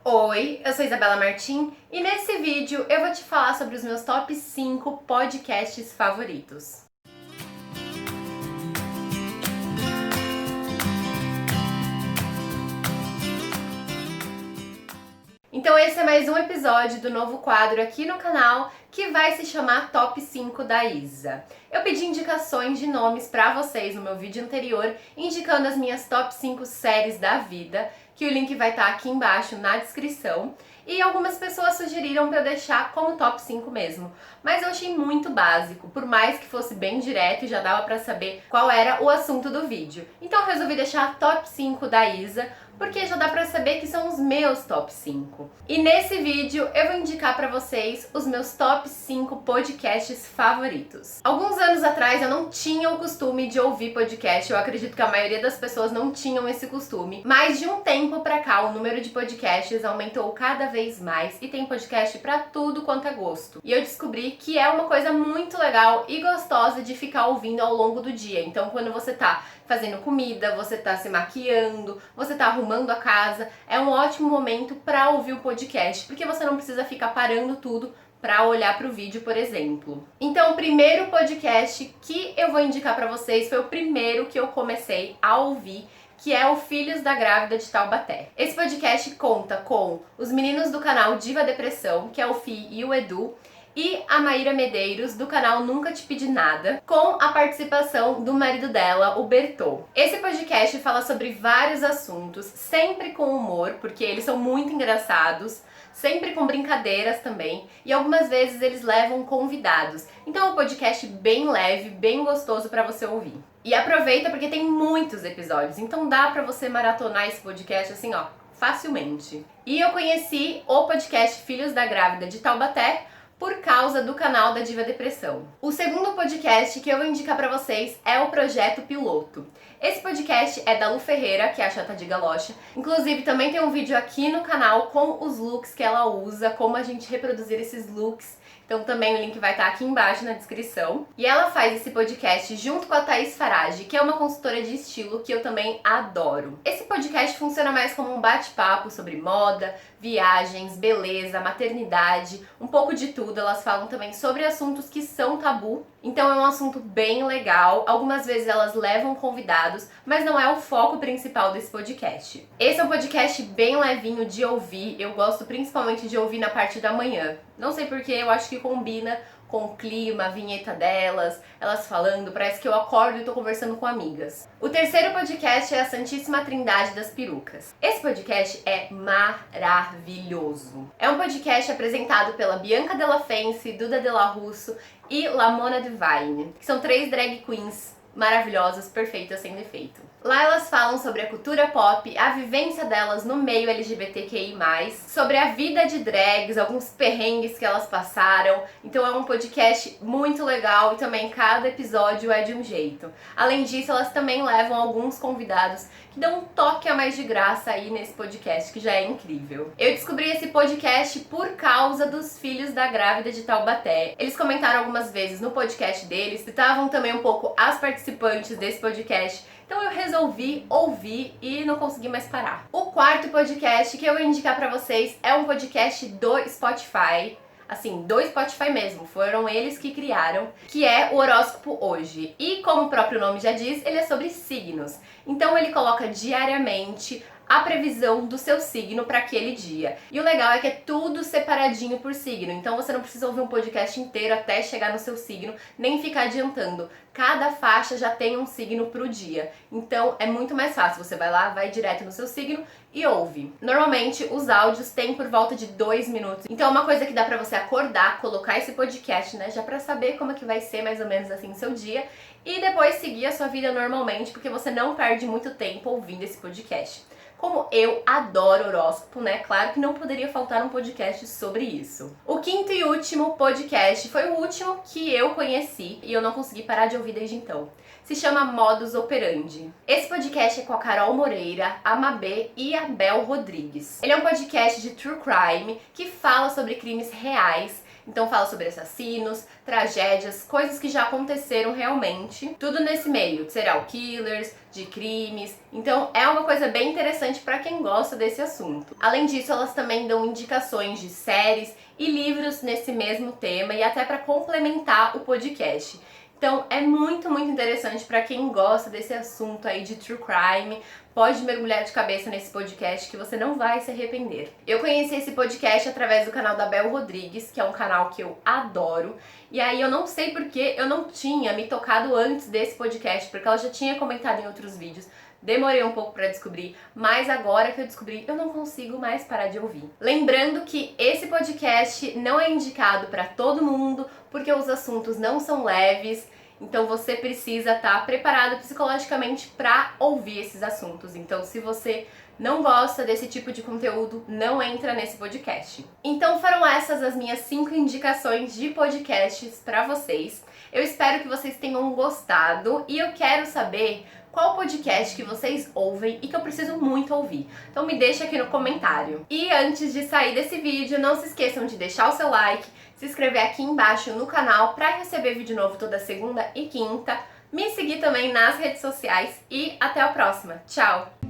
Oi, eu sou Isabela Martim e nesse vídeo eu vou te falar sobre os meus top 5 podcasts favoritos. Então esse é mais um episódio do novo quadro aqui no canal que vai se chamar Top 5 da Isa. Eu pedi indicações de nomes pra vocês no meu vídeo anterior, indicando as minhas top 5 séries da vida, que o link vai estar aqui embaixo na descrição. E algumas pessoas sugeriram pra eu deixar como top 5 mesmo, mas eu achei muito básico, por mais que fosse bem direto e já dava pra saber qual era o assunto do vídeo. Então eu resolvi deixar top 5 da Isa, porque já dá pra saber que são os meus top 5. E nesse vídeo eu vou indicar pra vocês os meus top 5 podcasts favoritos. Alguns anos atrás eu não tinha o costume de ouvir podcast, eu acredito que a maioria das pessoas não tinham esse costume, mas de um tempo pra cá o número de podcasts aumentou cada vez mais e tem podcast pra tudo quanto é gosto. E eu descobri que é uma coisa muito legal e gostosa de ficar ouvindo ao longo do dia. Então quando você tá fazendo comida, você tá se maquiando, você tá arrumando a casa, é um ótimo momento pra ouvir o podcast, porque você não precisa ficar parando tudo pra olhar pro vídeo, por exemplo. Então, o primeiro podcast que eu vou indicar pra vocês foi o primeiro que eu comecei a ouvir, que é o Filhos da Grávida de Taubaté. Esse podcast conta com os meninos do canal Diva Depressão, que é o Fih e o Edu, e a Maíra Medeiros, do canal Nunca Te Pedi Nada, com a participação do marido dela, o Bertô. Esse podcast fala sobre vários assuntos, sempre com humor, porque eles são muito engraçados, sempre com brincadeiras também, e algumas vezes eles levam convidados. Então é um podcast bem leve, bem gostoso pra você ouvir. E aproveita porque tem muitos episódios, então dá pra você maratonar esse podcast assim, ó, facilmente. E eu conheci o podcast Filhos da Grávida de Taubaté por causa do canal da Diva Depressão. O segundo podcast que eu vou indicar pra vocês é o Projeto Piloto. Esse podcast é da Lu Ferreira, que é a chata de galocha. Inclusive, também tem um vídeo aqui no canal com os looks que ela usa, como a gente reproduzir esses looks. Então também o link vai estar aqui embaixo na descrição. E ela faz esse podcast junto com a Thaís Farage, que é uma consultora de estilo que eu também adoro. Esse podcast funciona mais como um bate-papo sobre moda, viagens, beleza, maternidade, um pouco de tudo. Elas falam também sobre assuntos que são tabu. Então é um assunto bem legal. Algumas vezes elas levam convidados, mas não é o foco principal desse podcast. Esse é um podcast bem levinho de ouvir. Eu gosto principalmente de ouvir na parte da manhã. Não sei porque, eu acho que combina com o clima, a vinheta delas, elas falando, parece que eu acordo e tô conversando com amigas. O terceiro podcast é a Santíssima Trindade das Perucas. Esse podcast é maravilhoso. É um podcast apresentado pela Bianca Della Fence, Duda Della Russo e Lamona Divine, que são 3 drag queens maravilhosas, perfeitas, sem defeito. Lá elas falam sobre a cultura pop, a vivência delas no meio LGBTQI+, sobre a vida de drags, alguns perrengues que elas passaram. Então é um podcast muito legal e também cada episódio é de um jeito. Além disso, elas também levam alguns convidados que dão um toque a mais de graça aí nesse podcast, que já é incrível. Eu descobri esse podcast por causa dos Filhos da Grávida de Taubaté. Eles comentaram algumas vezes no podcast deles, citavam também um pouco as participantes desse podcast. Então eu resolvi ouvir e não consegui mais parar. O quarto podcast que eu vou indicar pra vocês é um podcast do Spotify. Assim, do Spotify mesmo, foram eles que criaram, que é o Horóscopo Hoje. E como o próprio nome já diz, ele é sobre signos. Então ele coloca diariamente a previsão do seu signo para aquele dia. E o legal é que é tudo separadinho por signo, então você não precisa ouvir um podcast inteiro até chegar no seu signo, nem ficar adiantando. Cada faixa já tem um signo pro dia, então é muito mais fácil. Você vai lá, vai direto no seu signo e ouve. Normalmente os áudios têm por volta de 2 minutos, então é uma coisa que dá pra você acordar, colocar esse podcast, né, já pra saber como é que vai ser mais ou menos assim seu dia, e depois seguir a sua vida normalmente, porque você não perde muito tempo ouvindo esse podcast. Como eu adoro horóscopo, né? Claro que não poderia faltar um podcast sobre isso. O quinto e último podcast foi o último que eu conheci e eu não consegui parar de ouvir desde então. Se chama Modus Operandi. Esse podcast é com a Carol Moreira, a Mabê e a Bel Rodrigues. Ele é um podcast de true crime que fala sobre crimes reais Então fala sobre assassinos, tragédias, coisas que já aconteceram realmente. Tudo nesse meio, de serial killers, de crimes. Então é uma coisa bem interessante para quem gosta desse assunto. Além disso, elas também dão indicações de séries e livros nesse mesmo tema e até para complementar o podcast. Então é muito interessante para quem gosta desse assunto aí de true crime. Pode mergulhar de cabeça nesse podcast que você não vai se arrepender. Eu conheci esse podcast através do canal da Bel Rodrigues, que é um canal que eu adoro. E aí eu não sei porque eu não tinha me tocado antes desse podcast, porque ela já tinha comentado em outros vídeos. Demorei um pouco pra descobrir, mas agora que eu descobri, eu não consigo mais parar de ouvir. Lembrando que esse podcast não é indicado pra todo mundo, porque os assuntos não são leves, então você precisa estar preparado psicologicamente pra ouvir esses assuntos. Então, se você não gosta desse tipo de conteúdo, não entra nesse podcast. Então foram essas as minhas 5 indicações de podcasts pra vocês. Eu espero que vocês tenham gostado e eu quero saber qual podcast que vocês ouvem e que eu preciso muito ouvir. Então me deixa aqui no comentário. E antes de sair desse vídeo, não se esqueçam de deixar o seu like, se inscrever aqui embaixo no canal para receber vídeo novo toda segunda e quinta, me seguir também nas redes sociais e até a próxima. Tchau!